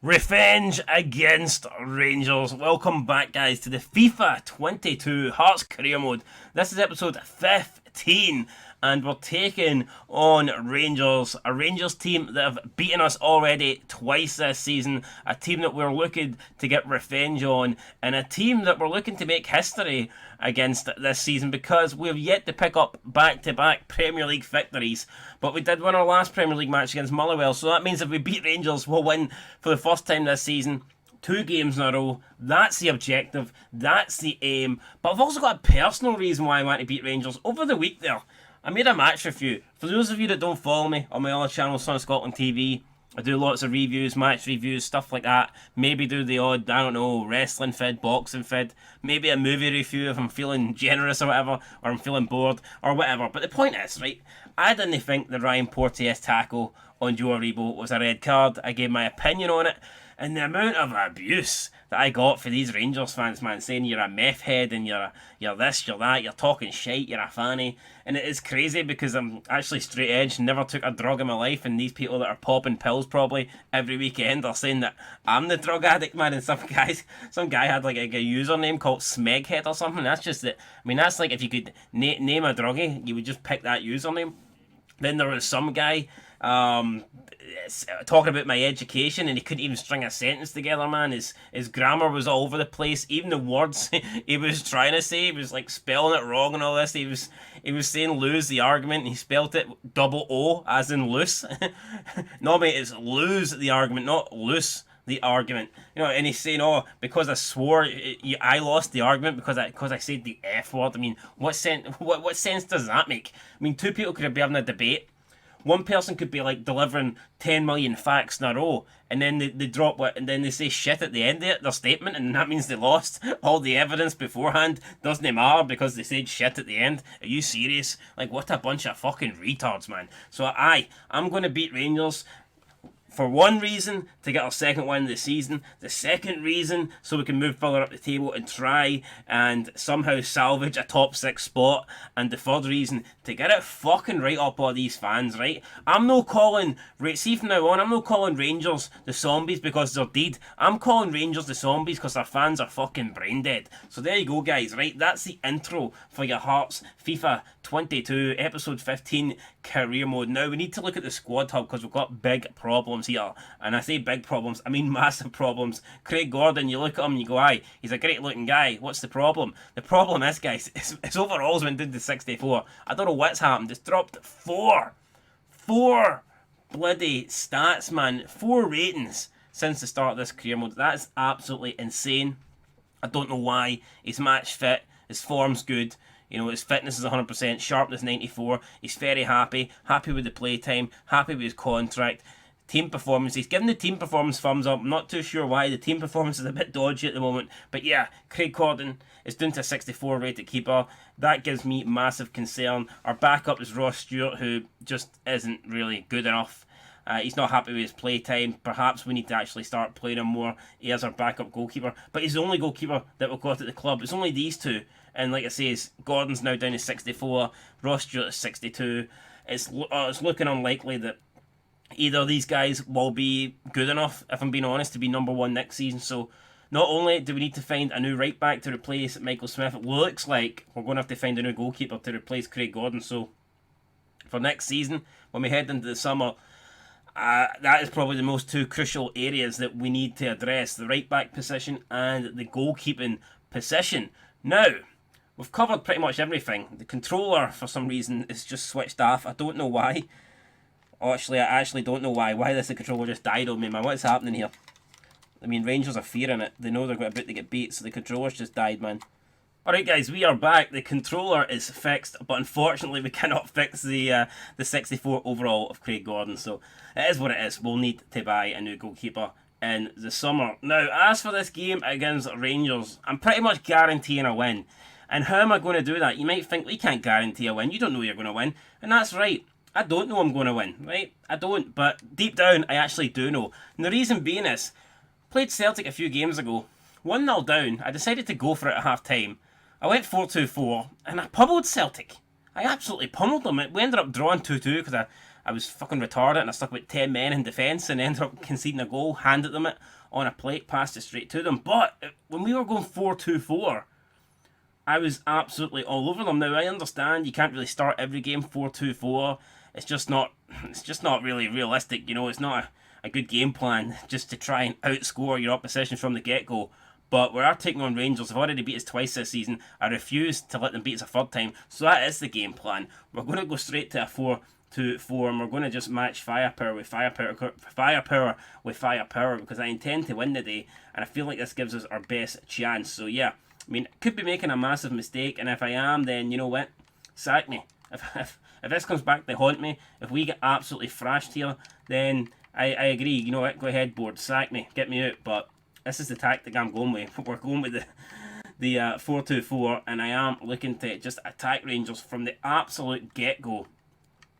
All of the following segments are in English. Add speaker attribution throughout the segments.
Speaker 1: Revenge against Rangers. Welcome back, guys, to the FIFA 22 Hearts Career Mode. This is episode 15, and we're taking on Rangers, a Rangers team that have beaten us already twice this season, a team that we're looking to get revenge on, and a team that we're looking to make history against this season because we've yet to pick up back-to-back Premier League victories. But we did win our last Premier League match against Motherwell, so that means if we beat Rangers, we'll win for the first time this season. 2 games in a row. That's the objective. That's the aim. But I've also got a personal reason why I want to beat Rangers. Over the week there, I made a match review. For those of you that don't follow me on my other channel, Sun Scotland TV, I do lots of reviews, match reviews, stuff like that. Maybe do the odd, I don't know, wrestling fed, boxing fed. Maybe a movie review if I'm feeling generous or whatever, or I'm feeling bored, or whatever. But the point is, right, I didn't think the Ryan Porteous tackle on Joe Aribo was a red card. I gave my opinion on it. And the amount of abuse that I got for these Rangers fans, man, saying you're a meth head and you're this, you're that, you're talking shite, you're a fanny. And it is crazy because I'm actually straight edge, never took a drug in my life, and these people that are popping pills probably every weekend are saying that I'm the drug addict, man. And some guy had like a username called Smeghead or something. That's just it. I mean, that's like if you could name a druggie, you would just pick that username. Then there was some guy talking about my education, and he couldn't even string a sentence together, man. His grammar was all over the place. Even the words he was trying to say, he was like spelling it wrong and all this. He was saying lose the argument, and he spelled it double O as in loose. No, mate, it's lose the argument, not loose the argument. You know, and he's saying, oh, because I swore, I lost the argument because I said the F word. I mean, what sense does that make? I mean, two people could be having a debate. One person could be like delivering 10 million facts in a row, and then they drop what, and then they say shit at the end of their statement, and that means they lost. All the evidence beforehand doesn't matter because they said shit at the end. Are you serious? Like, what a bunch of fucking retards, man. So I'm going to beat Rangers. For one reason, to get our second win of the season. The second reason, so we can move further up the table and try and somehow salvage a top 6 spot. And the third reason, to get it fucking right up all these fans, right? I'm no calling, see from now on, I'm no calling Rangers the zombies because they're dead. I'm calling Rangers the zombies because their fans are fucking brain dead. So there you go, guys, right? That's the intro for your Hearts FIFA 22, episode 15, career mode. Now, we need to look at the squad hub because we've got big problems here. And I say big problems, I mean massive problems. Craig Gordon, you look at him and you go, aye, he's a great looking guy. What's the problem? The problem is, guys, his overalls went down to 64. I don't know what's happened. It's dropped 4 bloody stats, man. 4 ratings since the start of this career mode. That's absolutely insane. I don't know why. He's match fit. His form's good. You know, his fitness is 100%, sharpness 94. He's very happy with the playtime, happy with his contract. Team performance, he's given the team performance thumbs up. I'm not too sure why. The team performance is a bit dodgy at the moment. But yeah, Craig Gordon is down to 64 rated keeper. That gives me massive concern. Our backup is Ross Stewart, who just isn't really good enough. He's not happy with his play time. Perhaps we need to actually start playing him more. He is our backup goalkeeper. But he's the only goalkeeper that we've got at the club. It's only these two. And like I say, Gordon's now down to 64. Ross Stewart is 62. It's looking unlikely that either of these guys will be good enough, if I'm being honest, to be number 1 next season. So not only do we need to find a new right back to replace Michael Smith, it looks like we're going to have to find a new goalkeeper to replace Craig Gordon. So for next season, when we head into the summer, that is probably the most 2 crucial areas that we need to address: the right back position and the goalkeeping position. Now, we've covered pretty much everything. The controller, for some reason, is just switched off. I don't know why. Actually, I actually don't know why. Why the controller just died on me, man. What's happening here? I mean, Rangers are fearing it. They know they're about to get beat, so the controller's just died, man. Alright, guys, we are back. The controller is fixed, but unfortunately we cannot fix the 64 overall of Craig Gordon, so it is what it is. We'll need to buy a new goalkeeper in the summer. Now, as for this game against Rangers, I'm pretty much guaranteeing a win. And how am I going to do that? You might think, we can't guarantee a win. You don't know you're going to win. And that's right. I don't know I'm going to win, right? I don't, but deep down, I actually do know. And the reason being is, played Celtic a few games ago, 1-0 down, I decided to go for it at half-time. I went 4-2-4, and I pummeled Celtic. I absolutely pummeled them. We ended up drawing 2-2 because I was fucking retarded and I stuck about 10 men in defence and ended up conceding a goal, handed them it on a plate, passed it straight to them. But when we were going 4-2-4, I was absolutely all over them. Now I understand you can't really start every game 4-2-4. It's just not really realistic. You know, it's not a good game plan just to try and outscore your opposition from the get-go. But we are taking on Rangers. They've already beat us twice this season. I refuse to let them beat us a third time. So that is the game plan. We're going to go straight to a 4-2-4, and we're going to just match firepower with firepower with firepower, because I intend to win the day, and I feel like this gives us our best chance. So yeah, I mean, could be making a massive mistake, and if I am, then you know what? Sack me. If this comes back to haunt me, if we get absolutely thrashed here, then I agree. You know what? Go ahead, board. Sack me. Get me out. But this is the tactic I'm going with. We're going with the 4-2-4, and I am looking to just attack Rangers from the absolute get-go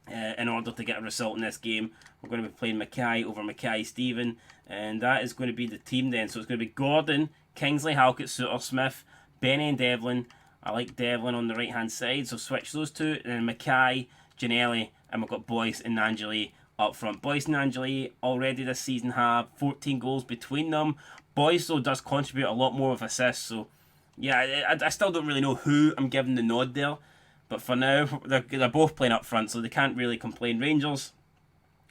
Speaker 1: in order to get a result in this game. We're going to be playing Mackay over Mackay-Steven, and that is going to be the team then. So it's going to be Gordon, Kingsley, Halkett, Suter, Smith, Benny and Devlin. I like Devlin on the right-hand side, so switch those two. And then Mackay, Giannelli, and we've got Boyce and Angeli up front. Boyce and Angeli already this season have 14 goals between them. Boyce, though, does contribute a lot more with assists, so yeah, I still don't really know who I'm giving the nod there. But for now, they're both playing up front, so they can't really complain. Rangers,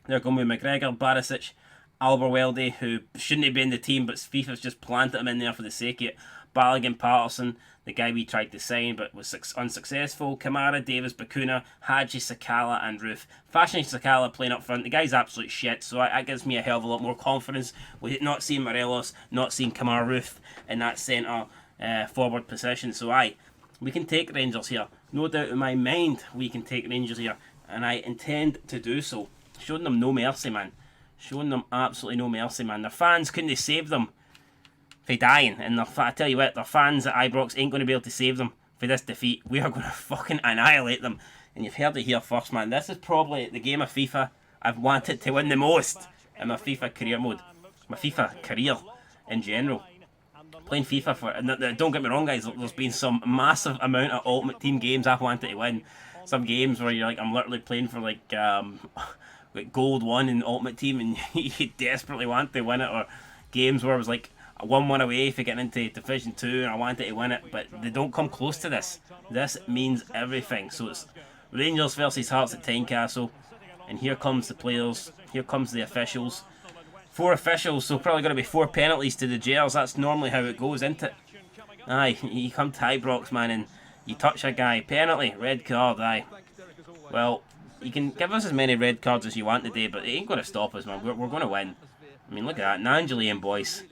Speaker 1: they're going with McGregor, Barisic, Alberwelde, who shouldn't have been in the team, but FIFA's just planted him in there for the sake of it. Balogun, Patterson, the guy we tried to sign but was unsuccessful. Kamara, Davis, Bakuna, Hadji, Sakala and Roof. Fashion Sakala playing up front. The guy's absolute shit, so that gives me a hell of a lot more confidence with not seeing Morelos, not seeing Kamara Roof in that centre forward position. So we can take Rangers here. No doubt in my mind we can take Rangers here, and I intend to do so. Showing them no mercy, man. Showing them absolutely no mercy, man. Their fans, couldn't they save them for dying? And I tell you what, their fans at Ibrox ain't going to be able to save them for this defeat. We are going to fucking annihilate them. And you've heard it here first, man. This is probably the game of FIFA I've wanted to win the most in my FIFA career mode. My FIFA career in general. Playing FIFA for... And don't get me wrong, guys. There's been some massive amount of Ultimate Team games I've wanted to win. Some games where you're like, I'm literally playing for like Gold 1 in Ultimate Team and you desperately want to win it. Or games where it was like 1-1 away for getting into Division 2 and I wanted to win it. But they don't come close to this. This means everything. So it's Rangers versus Hearts at Tynecastle. And here comes the players. Here comes the officials. 4 officials, so probably going to be 4 penalties to the Gers. That's normally how it goes, isn't it? Aye, you come to Ibrox, man, and you touch a guy. Penalty, red card, aye. Well, you can give us as many red cards as you want today, but it ain't going to stop us, man. We're going to win. I mean, look at that. Nangeli and Boyce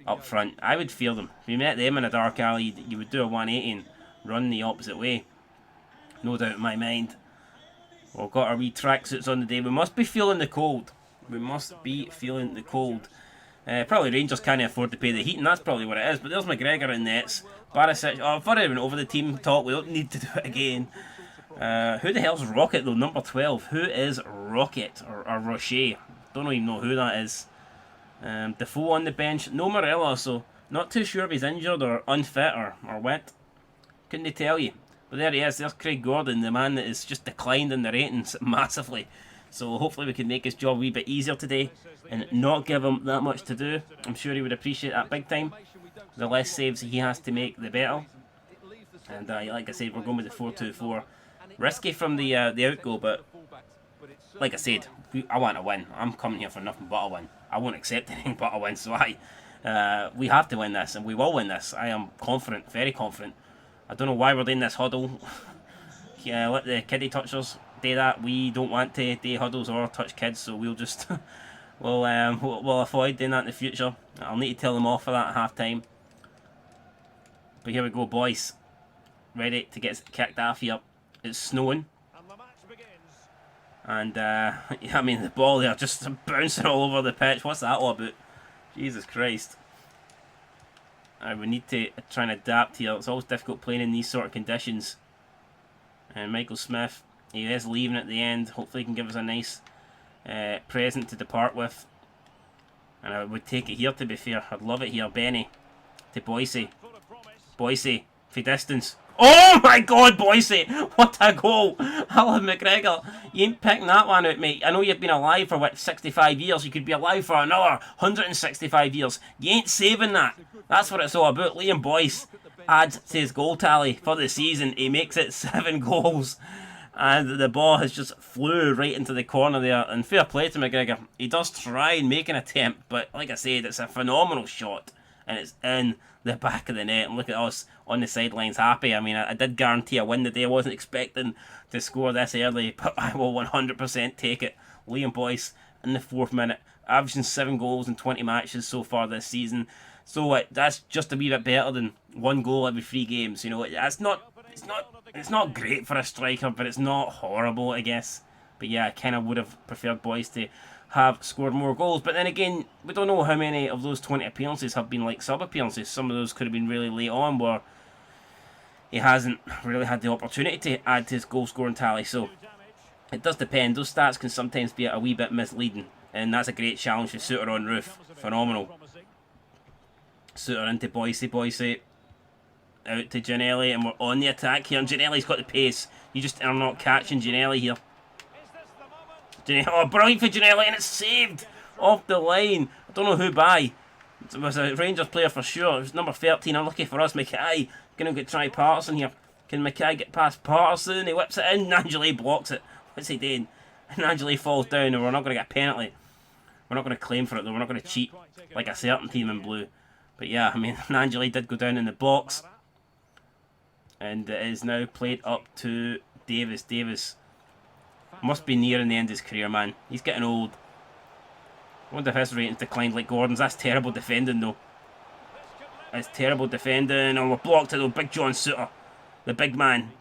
Speaker 1: up front. I would fear them. If you met them in a dark alley, you would do a 180 and run the opposite way. No doubt in my mind. We've got our wee tracksuits on the day. We must be feeling the cold. We must be feeling the cold. Probably Rangers can't afford to pay the heat, and that's probably what it is. But there's McGregor in nets. Barisic. Oh, I've already been over the team talk. We don't need to do it again. Who the hell's Rocket, though? Number 12. Who is Rocket? Or Rocher? Don't even know who that is. Defoe on the bench. No Morella, so not too sure if he's injured or unfit or what. Couldn't they tell you? But there he is. There's Craig Gordon, the man that has just declined in the ratings massively. So hopefully we can make his job a wee bit easier today and not give him that much to do. I'm sure he would appreciate that big time. The less saves he has to make, the better. And like I said, we're going with the 4-2-4. Risky from the outgo, but like I said, I want to win. I'm coming here for nothing but a win. I won't accept anything but a win. So we have to win this, and we will win this. I am confident, very confident. I don't know why we're doing this huddle. Yeah, let the kiddie touchers do that. We don't want to do huddles or touch kids, so we'll just we'll avoid doing that in the future. I'll need to tell them off for that at half time. But here we go, boys. Ready to get kicked off here. It's snowing. And I mean the ball there just bouncing all over the pitch. What's that all about? Jesus Christ. We need to try and adapt here. It's always difficult playing in these sort of conditions. And Michael Smith, he is leaving at the end. Hopefully he can give us a nice present to depart with. And I would take it here, to be fair. I'd love it here. Benny to Boise. Boise for distance. Oh my god, Boise! What a goal! Alan McGregor, you ain't picking that one out, mate. I know you've been alive for, what, 65 years. You could be alive for another 165 years. You ain't saving that. That's what it's all about. Liam Boyce adds to his goal tally for the season. He makes it 7 goals. And the ball has just flew right into the corner there. And fair play to McGregor. He does try and make an attempt, but like I said, it's a phenomenal shot. And it's in the back of the net. And look at us on the sidelines happy. I mean, I did guarantee a win today. I wasn't expecting to score this early, but I will 100% take it. Liam Boyce in the 4th minute, averaging 7 goals in 20 matches so far this season. So that's just a wee bit better than 1 goal every 3 games. You know, it's not great for a striker, but it's not horrible, I guess. But yeah, I kind of would have preferred Boyce to have scored more goals. But then again, we don't know how many of those 20 appearances have been like sub-appearances. Some of those could have been really late on where he hasn't really had the opportunity to add to his goal-scoring tally. So it does depend. Those stats can sometimes be a wee bit misleading. And that's a great challenge for Suter on Roof. Phenomenal. Suter into Boise. Boise out to Giannelli, and we're on the attack here. And Giannelli's got the pace. You just are not catching Giannelli here. Oh, brilliant for Giannelli, and it's saved off the line. I don't know who by. It was a Rangers player for sure. It was number 13. Unlucky for us. Mackay going to try Patterson here. Can Mackay get past Patterson? He whips it in. Nangelet blocks it. What's he doing? Nangelet falls down, and we're not going to get a penalty. We're not going to claim for it, though. We're not going to cheat like a certain team in blue. But yeah, I mean, Nangelet did go down in the box. And it is now played up to Davis. Davis must be nearing the end of his career, man. He's getting old. I wonder if his ratings declined like Gordon's. That's terrible defending, though. It's terrible defending. Oh, we're blocked it, though. Big John Suter, the big man.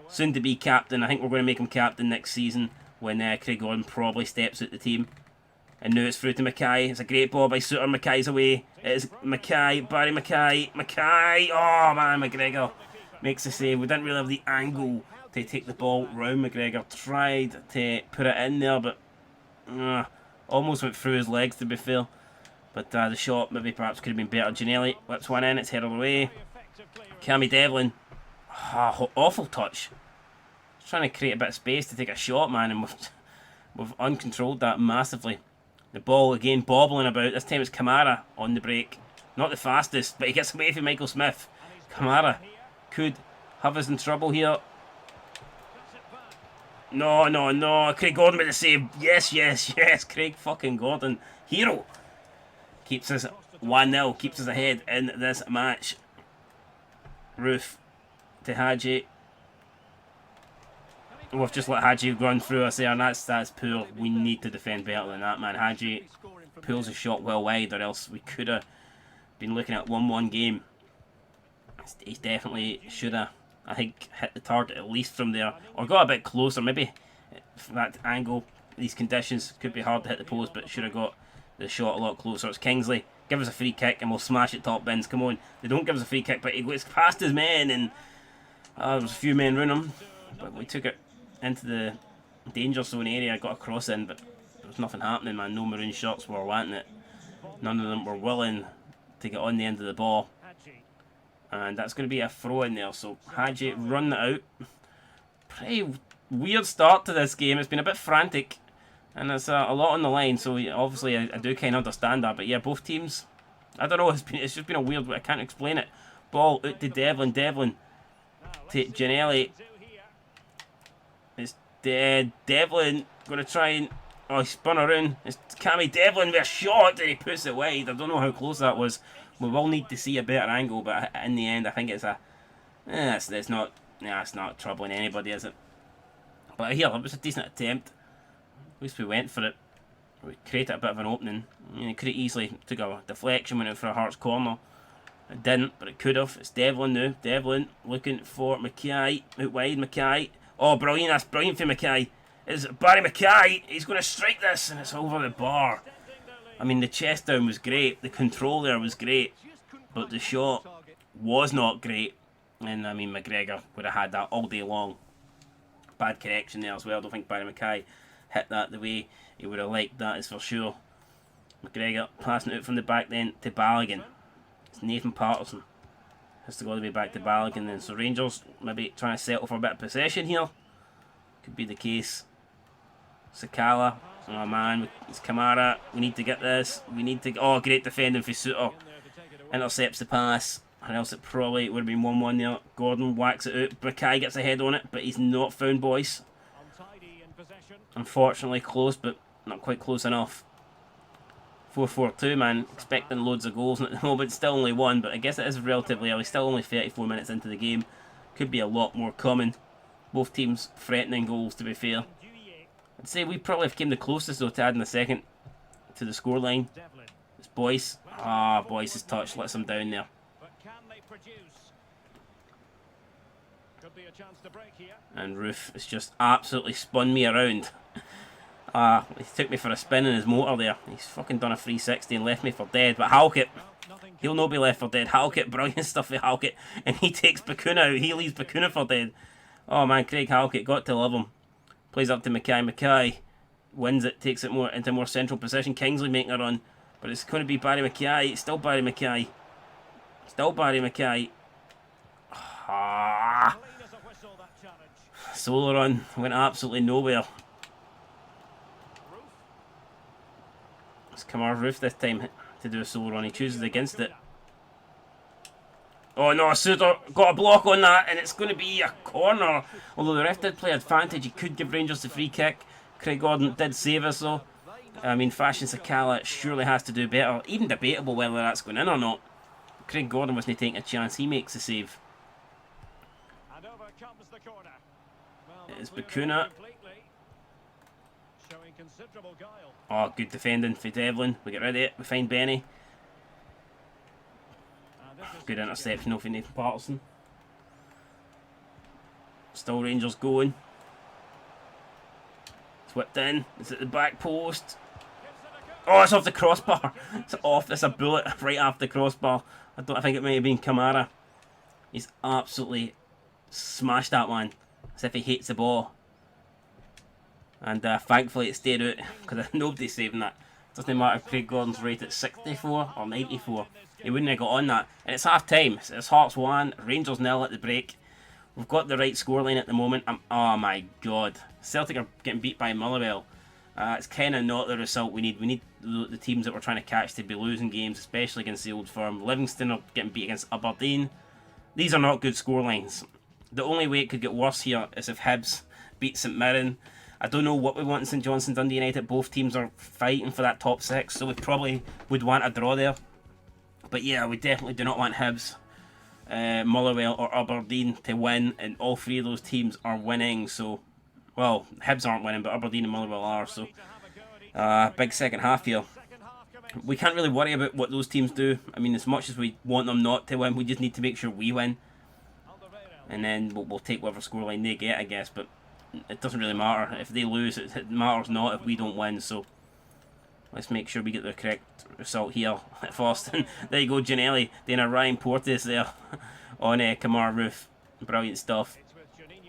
Speaker 1: Soon to be captain. I think we're going to make him captain next season when Craig Gordon probably steps out the team. And now it's through to Mackay. It's a great ball by Suter. Mackay's away. It is Mackay. Barry Mackay. Mackay. Oh, man, McGregor makes the save. We didn't really have the angle to take the ball round McGregor. Tried to put it in there, but almost went through his legs, to be fair. But the shot maybe perhaps could have been better. Giannelli whips one in. It's headed away. Cammy Devlin. Awful touch. Just trying to create a bit of space to take a shot, man, and we've uncontrolled that massively. The ball again bobbling about. This time it's Kamara on the break. Not the fastest, but he gets away from Michael Smith. Kamara could have us in trouble here. No. Craig Gordon with the save. Yes. Craig fucking Gordon. Hero. Keeps us 1-0. Keeps us ahead in this match. Roof to Hadji. We've just let Hadji run through us there, and that's poor. We need to defend better than that, man. Hadji pulls a shot well wide, or else we could have been looking at 1-1 game. He definitely should have, I think, hit the target at least from there, or got a bit closer. Maybe from that angle, these conditions could be hard to hit the post, but should have got the shot a lot closer. It's Kingsley. Give us a free kick and we'll smash it top bins. Come on. They don't give us a free kick, but he goes past his men, and there was a few men around him, but we took it into the danger zone area. Got a cross in, but there was nothing happening, man. No maroon shots were wanting it. None of them were willing to get on the end of the ball. And that's going to be a throw in there. So Hadji run that out. Pretty weird start to this game. It's been a bit frantic, and there's a lot on the line. So obviously I do kind of understand that. But yeah, both teams, I don't know. It's just been a weird. I can't explain it. Ball out to Devlin. Devlin to Giannelli. It's dead. Devlin going to try and... Oh, he spun around. It's Cammy Devlin with a shot, and he puts it wide. I don't know how close that was. We will need to see a better angle, but in the end, I think it's a... it's not troubling anybody, is it? But here, it was a decent attempt. At least we went for it. We created a bit of an opening. It could have easily took a deflection, went out for a Hearts corner. It didn't, but it could have. It's Devlin now. Devlin looking for Mackay. Out wide, Mackay. Oh, brilliant. That's brilliant for Mackay. It's Barry Mackay. He's going to strike this, and it's over the bar. I mean, the chest down was great. The control there was great. But the shot was not great. And, I mean, McGregor would have had that all day long. Bad connection there as well. I don't think Barry Mackay hit that the way he would have liked, that is for sure. McGregor passing it out from the back then to Balogun. It's Nathan Patterson. Has to go all the way back to Balogun then. So Rangers maybe trying to settle for a bit of possession here. Could be the case. Sakala. Oh man, it's Kamara. We need to get this. We need to... Oh, great defending for Suter. Intercepts the pass. Or else it probably would have been 1-1 there. Gordon whacks it out. Mackay gets a head on it, but he's not found, boys. Unfortunately close, but not quite close enough. 4-4-2, man. Expecting loads of goals, and at the moment still only one, but I guess it is relatively early. Still only 34 minutes into the game. Could be a lot more coming. Both teams threatening goals, to be fair. I'd say we probably have came the closest, though, to adding a second to the scoreline. It's Boyce. Ah, Boyce's touch lets him down there. And Roof has just absolutely spun me around. He took me for a spin in his motor there. He's fucking done a 360 and left me for dead. But Halkett, he'll not be left for dead. Halkett, brilliant stuff with Halkett. And he takes Bakuna out. He leaves Bakuna for dead. Oh man, Craig Halkett, got to love him. Plays up to Mackay. Mackay wins it, takes it more into a more central position. Kingsley making a run. But it's going to be Barry Mackay. It's still Barry Mackay. Still Barry Mackay. Solo run went absolutely nowhere. It's Kamar Roof this time to do a solo run. He chooses against it. Oh no, Suter got a block on that, and it's going to be a corner. Although the ref did play advantage, he could give Rangers the free kick. Craig Gordon did save us though. I mean, Fashion Sakala surely has to do better. Even debatable whether that's going in or not. Craig Gordon wasn't taking a chance. He makes the save. It's Bakuna. Oh, good defending for Devlin. We get rid of it. We find Benny. Good interception off Nathan Patterson. Still Rangers going. It's whipped in. It's at the back post. Oh, it's off the crossbar. It's off. It's a bullet right after the crossbar. I think it might have been Kamara. He's absolutely smashed that one. As if he hates the ball. And thankfully it stayed out, because nobody's saving that. It doesn't matter if Craig Gordon's rated at 64 or 94. He wouldn't have got on that. And it's half time. It's Hearts 1, Rangers 0 at the break. We've got the right scoreline at the moment. Oh my god. Celtic are getting beat by Motherwell. It's kind of not the result we need. We need the teams that we're trying to catch to be losing games, especially against the Old Firm. Livingston are getting beat against Aberdeen. These are not good scorelines. The only way it could get worse here is if Hibs beat St Mirren. I don't know what we want in St Johnstone, Dundee United. Both teams are fighting for that top 6, so we probably would want a draw there. But yeah, we definitely do not want Hibs, Motherwell or Aberdeen to win, and all three of those teams are winning. So, well, Hibs aren't winning, but Aberdeen and Motherwell are. So, big second half here. We can't really worry about what those teams do. I mean, as much as we want them not to win, we just need to make sure we win. And then we'll take whatever scoreline they get, I guess. But it doesn't really matter. If they lose, it matters not if we don't win. So let's make sure we get the correct result here at Foston. There you go, Gianelli doing a Ryan Porteous there on Kamar Roof. Brilliant stuff.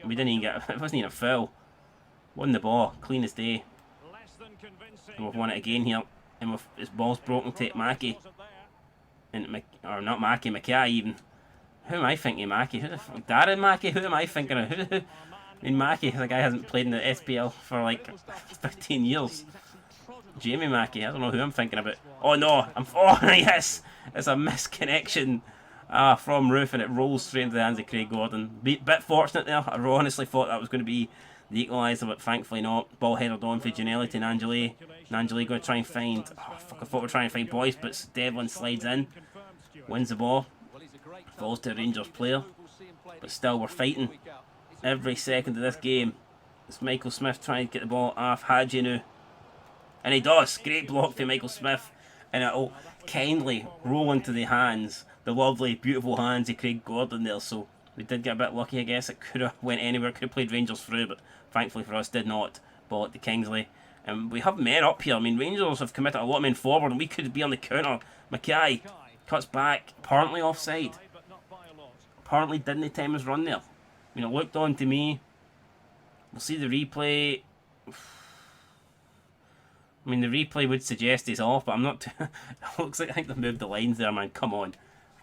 Speaker 1: We didn't even get... It wasn't even a foul. Won the ball. Clean as day. And we've won it again here. And his ball's broken to Mackie. Or not Mackie, Mackay even. Who am I thinking, Mackie? Darren Mackie? Who am I thinking of? I mean, Mackie, the guy hasn't played in the SPL for like 15 years. Jamie Mackie, I don't know who I'm thinking about. Oh no, oh yes! It's a misconnection from Roof, and it rolls straight into the hands of Craig Gordon. Bit fortunate there. I honestly thought that was going to be the equaliser, but thankfully not. Ball headed on for Gianelli to Nanjali. Nanjali going to try and find... Oh, fuck, I thought we were trying to find Boyce, but Devlin slides in. Wins the ball. Falls to a Rangers player. But still, we're fighting every second of this game. It's Michael Smith trying to get the ball off Hadji now. And he does. Great block for Michael Smith. And it'll kindly roll into the hands, the lovely, beautiful hands of Craig Gordon there. So we did get a bit lucky, I guess. It could have went anywhere, could have played Rangers through, but thankfully for us, did not. Ball it to Kingsley. And we have men up here. I mean, Rangers have committed a lot of men forward, and we could be on the counter. Mackay cuts back, apparently offside. Apparently didn't time his run there. I mean, it looked on to me. We'll see the replay. I mean, the replay would suggest he's off, but I'm not... It looks like I think they've moved the lines there, man. Come on.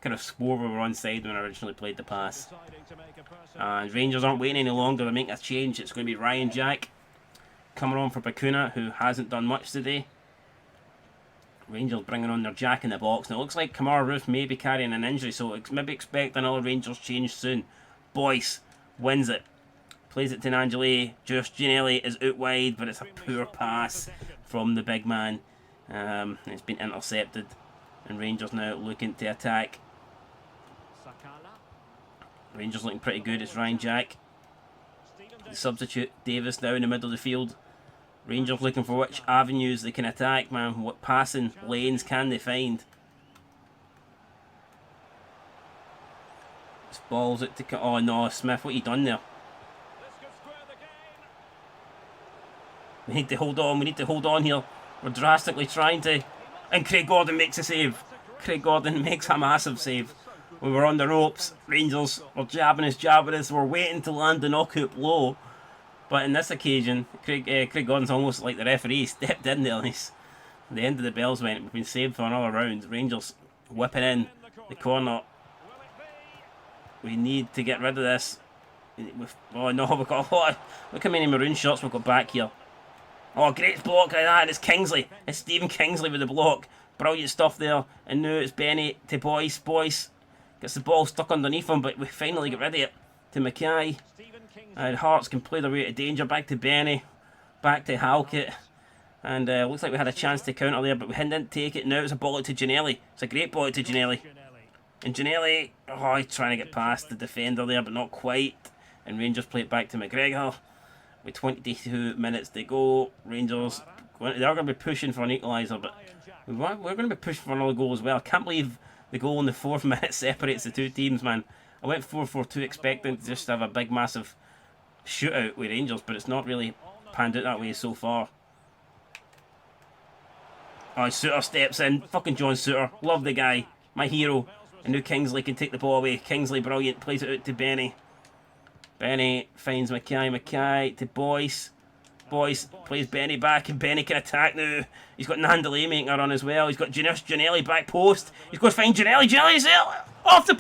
Speaker 1: could have swore we were onside when I originally played the pass. And Rangers aren't waiting any longer to make a change. It's going to be Ryan Jack coming on for Bakuna, who hasn't done much today. Rangers bringing on their Jack in the box. Now it looks like Kamara Roof may be carrying an injury, so maybe expect another Rangers change soon. Boyce wins it. Plays it to Angeli. Josh Gianelli is out wide, but it's a poor pass from the big man. It's been intercepted. And Rangers now looking to attack. Rangers looking pretty good. It's Ryan Jack. The substitute Davis now in the middle of the field. Rangers looking for which avenues they can attack, man. What passing lanes can they find? This ball's it to... Oh no, Smith, what you done there? We need to hold on. We need to hold on here. We're drastically trying to... And Craig Gordon makes a save. Craig Gordon makes a massive save. We were on the ropes. Rangers were jabbing us. We're waiting to land the knockout blow. But in this occasion, Craig Gordon's almost like the referee. He stepped in there. And the end of the bells went. We've been saved for another round. Rangers whipping in the corner. We need to get rid of this. Oh no, we've got a lot of... Look how many maroon shots we've got back here. Oh, great block like that, and it's Kingsley. It's Stephen Kingsley with the block. Brilliant stuff there. And now it's Benny to Boyce. Boyce gets the ball stuck underneath him, but we finally get rid of it. To Mackay. And Hearts can play their way to danger. Back to Benny. Back to Halkett. And looks like we had a chance to counter there, but we didn't take it. Now it's a ball out to Gianelli. It's a great ball out to Gianelli. And Gianelli, oh, he's trying to get past the defender there, but not quite. And Rangers play it back to McGregor. With 22 minutes to go, Rangers, they are going to be pushing for an equaliser, but we're going to be pushing for another goal as well. I can't believe the goal in the 4th minute separates the two teams, man. I went 4-4-2 expecting to just have a big, massive shootout with Rangers, but it's not really panned out that way so far. Oh, Suter steps in. Fucking John Suter. Love the guy. My hero. And now Kingsley can take the ball away. Kingsley, brilliant. Plays it out to Benny. Benny finds Mackay. Mackay to Boyce. Boyce plays Benny back, and Benny can attack now. He's got Nandale making a run as well. He's got Gianelli back post. He's going to find Gianelli. Gianelli's there. Off the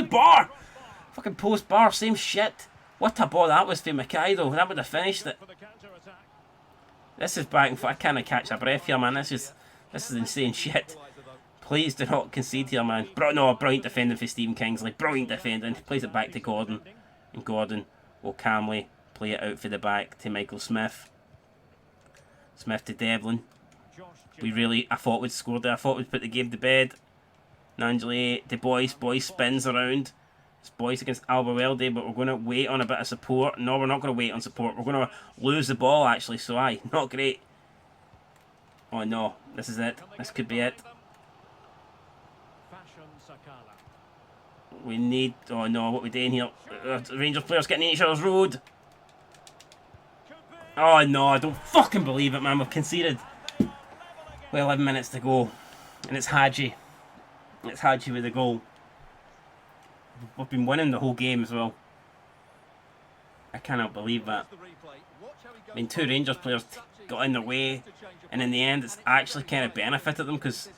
Speaker 1: bar. Fucking post bar, same shit. What a ball that was for Mackay though. That would have finished it. This is back and forth. I can't catch a breath here, man. This is insane shit. Please do not concede here, man. Brilliant defending for Stephen Kingsley. Brilliant defending. He plays it back to Gordon. And Gordon will calmly play it out for the back to Michael Smith. Smith to Devlin. I thought we'd scored there. I thought we'd put the game to bed. Nangeli to Boyce. Boyce spins around. It's Boyce against Albareldi, but we're going to wait on a bit of support. No, we're not going to wait on support. We're going to lose the ball, actually, so aye, not great. Oh no, this is it. This could be it. We need... Oh no, what are we doing here? Rangers players getting in each other's road. Oh no, I don't fucking believe it, man. We've conceded. Well, 11 minutes to go. And it's Hadji. It's Hadji with the goal. We've been winning the whole game as well. I cannot believe that. I mean, 2 Rangers players got in their way. And in the end, it's actually kind of benefited them because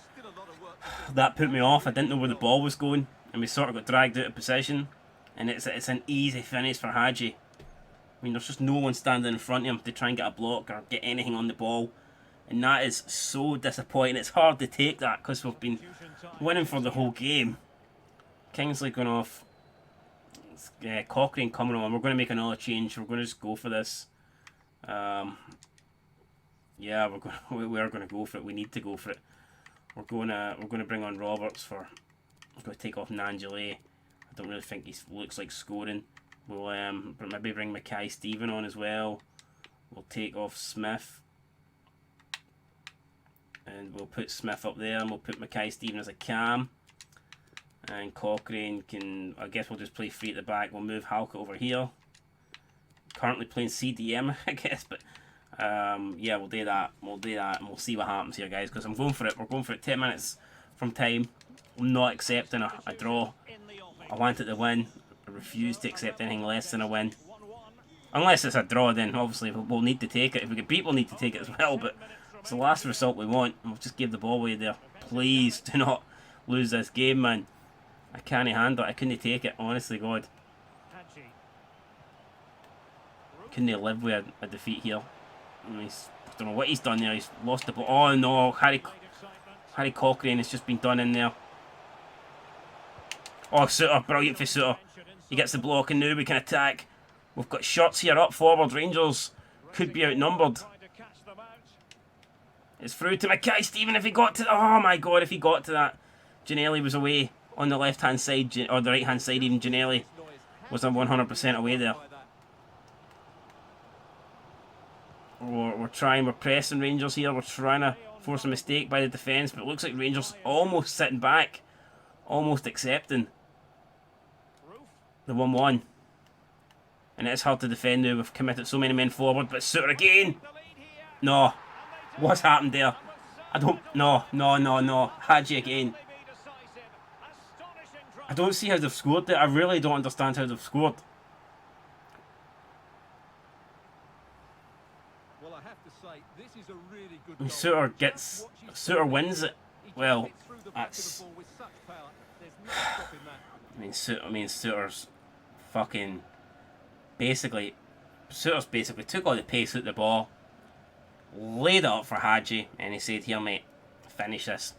Speaker 1: that put me off. I didn't know where the ball was going. And we sort of got dragged out of position. And it's an easy finish for Hadji. I mean, there's just no one standing in front of him to try and get a block or get anything on the ball. And that is so disappointing. It's hard to take that because we've been winning for the whole game. Kingsley going off. Cochrane coming on. We're going to make another change. We're going to just go for this. Yeah, we're going to go for it. We need to go for it. We're going to bring on Roberts for... We're going to take off Nangeli. I don't really think he looks like scoring. We'll maybe bring Mackay Stephen on as well. We'll take off Smith. And we'll put Smith up there, and we'll put Mackay Stephen as a cam. And Cochrane can... I guess we'll just play free at the back. We'll move Halkett over here. Currently playing CDM, I guess, but... yeah, we'll do that. We'll do that, and we'll see what happens here, guys, because I'm going for it. We're going for it 10 minutes from time. I'm not accepting a draw. I wanted to win. I refuse to accept anything less than a win. Unless it's a draw, then obviously we'll need to take it. If we get beat, we'll need to take it as well, but it's the last result we want. We'll just give the ball away there. Please do not lose this game, man. I can't handle it. I couldn't take it. Honestly, God. Couldn't live with a defeat here. I don't know what he's done there. He's lost the ball. Oh no, Harry Cochrane has just been done in there. Oh, Suter, brilliant for Suter. He gets the block and now we can attack. We've got shots here up forward. Rangers could be outnumbered. It's through to Mackay-Steven if he got to... Oh my God, if he got to that. Ginnelly was away on the left-hand side, or the right-hand side even. Ginnelly was 100% away there. We're pressing Rangers here. We're trying to force a mistake by the defence, but it looks like Rangers almost sitting back. Almost accepting the 1-1. And it is hard to defend now. We've committed so many men forward, but Suter again. No. What's happened there? I don't... No. Hadji again. I don't see how they've scored there. I really don't understand how they've scored.
Speaker 2: Well, I have to say, this is a really good goal.
Speaker 1: Suter wins it. Well, that's... I mean, Suter's fucking... Suter's basically took all the pace out of the ball, laid it up for Hadji, and he said, "Here, mate, finish this."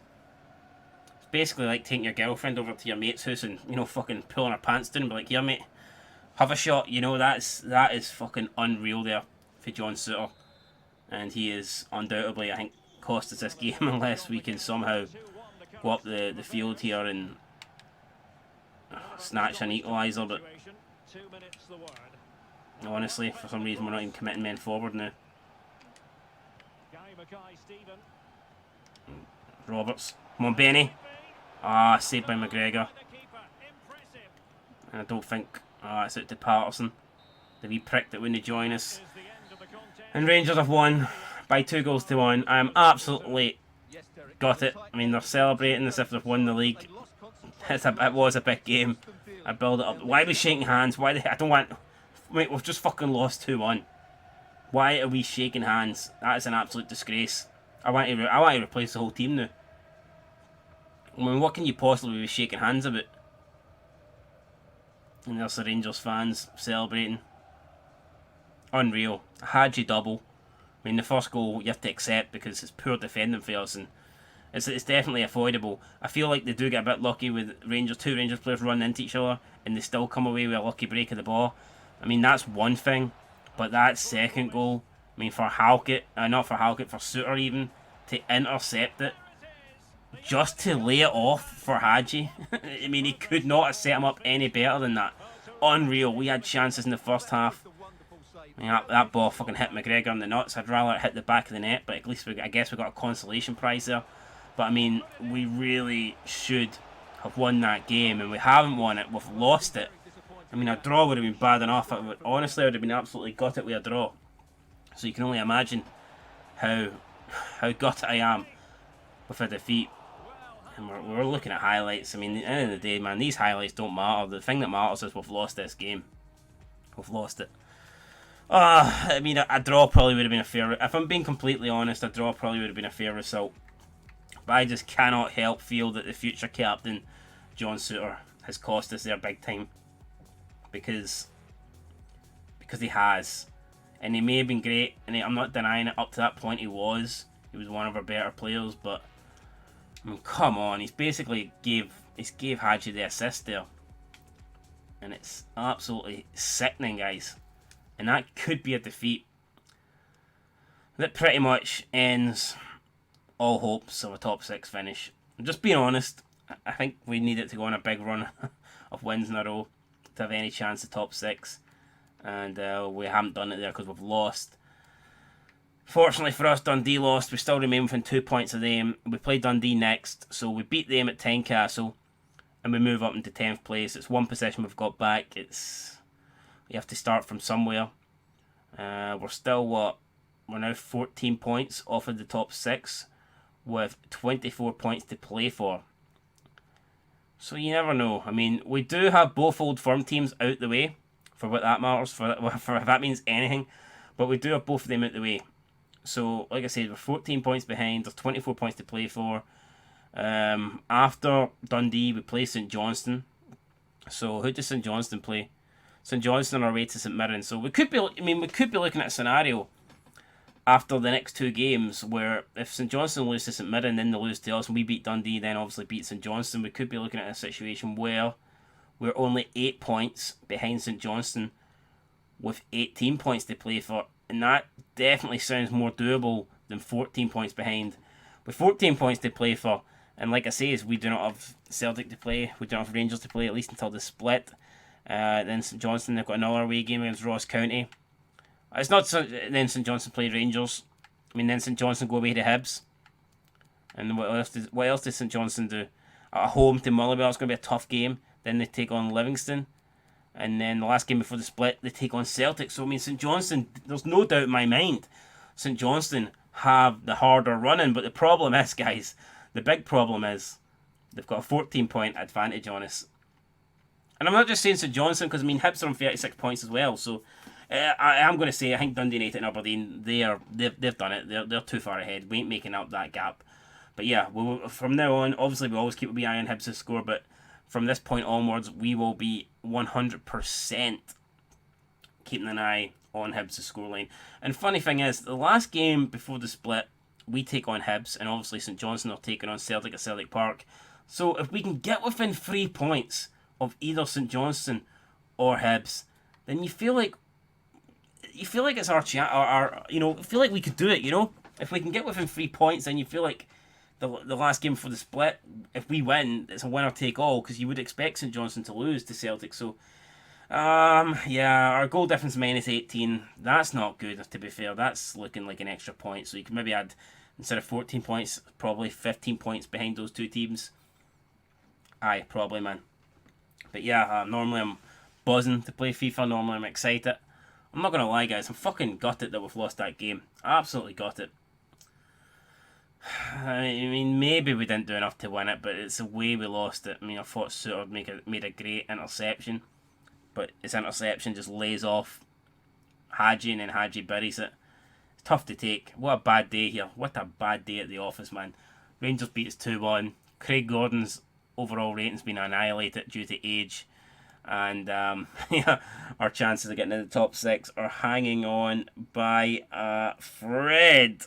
Speaker 1: It's basically like taking your girlfriend over to your mate's house and, you know, fucking pulling her pants down and be like, "Here, mate, have a shot." You know, that is fucking unreal there for John Suter. And he is undoubtedly, I think, cost us this game unless we can somehow go up the field here and snatch an equaliser. But honestly, for some reason, we're not even committing men forward now. Roberts. Come on, Benny. Ah, saved by McGregor. And I don't think... Ah, it's out to Patterson. The wee prick that wouldn't join us. And Rangers have won by 2-1. I am absolutely got it. I mean, they're celebrating as if they've won the league. It was a big game. I build it up. Why are we shaking hands? Why? I don't want... Mate, we've just fucking lost 2-1. Why are we shaking hands? That is an absolute disgrace. I want to replace the whole team now. I mean, what can you possibly be shaking hands about? And there's the Rangers fans celebrating. Unreal. Hadji double. I mean, the first goal you have to accept because it's poor defending for us, and it's definitely avoidable. I feel like they do get a bit lucky with two Rangers players running into each other, and they still come away with a lucky break of the ball. I mean, that's one thing, but that second goal, I mean, for Halkett, not for Halkett, for Suter even, to intercept it, just to lay it off for Hadji. I mean, he could not have set him up any better than that. Unreal. We had chances in the first half. I mean, that ball fucking hit McGregor in the nuts. I'd rather it hit the back of the net, but at least I guess we got a consolation prize there. But I mean, we really should have won that game, and we haven't won it. We've lost it. I mean, a draw would have been bad enough. Honestly, I would have been absolutely gutted with a draw. So you can only imagine how gutted I am with a defeat. And we're looking at highlights. I mean, at the end of the day, man, these highlights don't matter. The thing that matters is we've lost this game. We've lost it. I mean, a draw probably would have been a fair... If I'm being completely honest, a draw probably would have been a fair result. But I just cannot help feel that the future captain, John Suter, has cost us there big time. Because he has. And he may have been great, and I'm not denying it. Up to that point, he was one of our better players. But I mean, come on, he's basically gave Hadji the assist there, and it's absolutely sickening, guys. And that could be a defeat that pretty much ends all hopes of a top 6 finish. I'm just being honest. I think we need it to go on a big run of wins in a row to have any chance of top 6, and we haven't done it there because we've lost. Fortunately for us, Dundee lost. We still remain within 2 points of them. We play Dundee next, so we beat them at Tynecastle, and we move up into 10th place. It's one possession we've got back. You have to start from somewhere. We're still we're now 14 points off of the top 6, with 24 points to play for. So you never know. I mean, we do have both Old Firm teams out the way, for what that matters, for if that means anything. But we do have both of them out the way. So, like I said, we're 14 points behind. There's 24 points to play for. After Dundee, we play St Johnstone. So who does St Johnstone play? St Johnstone are away to St Mirren. So we could be looking at a scenario after the next 2 games where if St Johnstone lose to St Mirren, then they lose to us, and we beat Dundee, then obviously beat St Johnstone. We could be looking at a situation where we're only 8 points behind St Johnstone with 18 points to play for, and that definitely sounds more doable than 14 points behind. With 14 points to play for, and like I say, is we do not have Celtic to play, we don't have Rangers to play, at least until the split. Then St Johnstone, they've got another away game against Ross County. It's not then St Johnstone play Rangers. Then St Johnstone go away to Hibs. And what else does St Johnstone do? At home to Motherwell, it's going to be a tough game. Then they take on Livingston. And then the last game before the split, they take on Celtic. So, St Johnstone, there's no doubt in my mind, St Johnstone have the harder running. But the problem is, guys, the big problem is they've got a 14-point advantage on us. And I'm not just saying St Johnstone, because Hibs are on 36 points as well. So I am going to say I think Dundee United and Aberdeen, they've done it. They're too far ahead. We ain't making up that gap. But yeah, from now on, obviously we always keep a wee eye on Hibs' score. But from this point onwards, we will be 100% keeping an eye on Hibs' scoreline. And funny thing is, the last game before the split, we take on Hibs, and obviously St Johnstone are taking on Celtic at Celtic Park. So if we can get within 3 points of either St Johnstone or Hibs, then you feel like it's our chance. Feel like we could do it. If we can get within 3 points, then you feel like the last game for the split, if we win, it's a winner take all, because you would expect St Johnstone to lose to Celtic. So, our goal difference minus 18. That's not good. To be fair, that's looking like an extra point. So you can maybe add, instead of 14 points, probably 15 points behind those 2 teams. Aye, probably, man. But yeah, normally I'm buzzing to play FIFA. Normally I'm excited. I'm not going to lie, guys. I'm fucking gutted that we've lost that game. Absolutely gutted. Maybe we didn't do enough to win it, but it's the way we lost it. I thought Suter made a great interception, but his interception just lays off Hadji, and then Hadji buries it. It's tough to take. What a bad day here. What a bad day at the office, man. Rangers beat us 2-1. Craig Gordon's overall rating's been annihilated due to age, and our chances of getting in the top 6 are hanging on by a thread.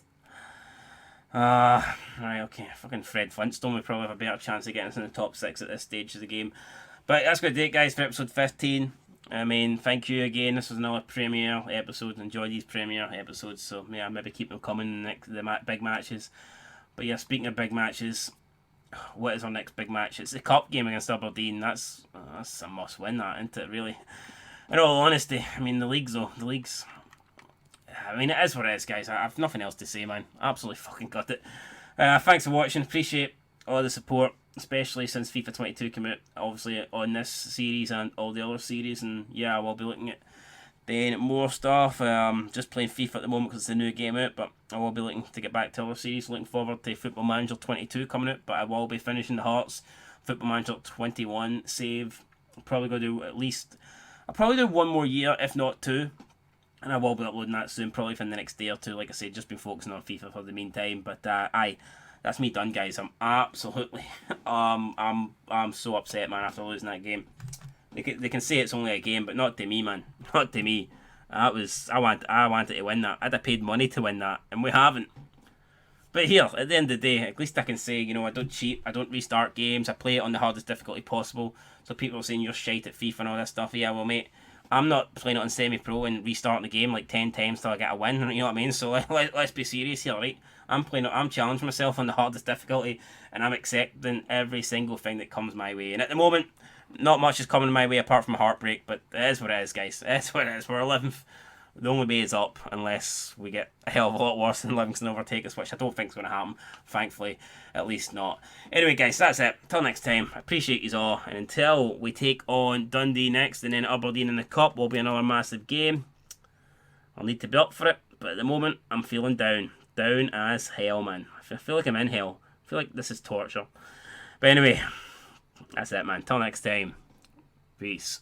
Speaker 1: Right, okay, fucking Fred Flintstone would probably have a better chance of getting us in the top 6 at this stage of the game. But that's going to do it, guys, for episode 15. Thank you again. This was another premiere episode. Enjoy these premiere episodes, so yeah, maybe keep them coming, the big matches. But yeah, speaking of big matches, what is our next big match? It's the cup game against Aberdeen. That's a must win, that, isn't it, really? In all honesty, the league's it is what it is, guys. I have nothing else to say, man. Absolutely fucking got it. Thanks for watching. Appreciate all the support, especially since FIFA 22 came out, obviously, on this series and all the other series. And yeah, we'll be looking at then more stuff. Just playing FIFA at the moment because it's a new game out, but I will be looking to get back to other series. Looking forward to Football Manager 22 coming out, but I will be finishing the Hearts Football Manager 21 save. I'll probably do 1 more year, if not 2. And I will be uploading that soon, probably within the next day or 2. Like I said, just been focusing on FIFA for the meantime. But that's me done, guys. I'm absolutely, I'm so upset, man, after losing that game. They can say it's only a game, but not to me, man. Not to me. I wanted to win that. I'd have paid money to win that, and we haven't. But here, at the end of the day, at least I can say, I don't cheat. I don't restart games. I play it on the hardest difficulty possible. So people are saying you're shite at FIFA and all that stuff. Yeah, well, mate, I'm not playing it on semi-pro and restarting the game like 10 times till I get a win, you know what I mean? So let's be serious here, right? I'm challenging myself on the hardest difficulty, and I'm accepting every single thing that comes my way. And at the moment, not much is coming my way apart from heartbreak, but it is what it is, guys. It is what it is. We're 11th. The only way is up, unless we get a hell of a lot worse and Livingston overtake us, which I don't think is going to happen. Thankfully, at least not. Anyway, guys, that's it. Till next time, I appreciate you all. And until we take on Dundee next and then Aberdeen in the Cup, will be another massive game. I'll need to be up for it, but at the moment, I'm feeling down. Down as hell, man. I feel like I'm in hell. I feel like this is torture. But anyway, that's it, man. Till next time. Peace.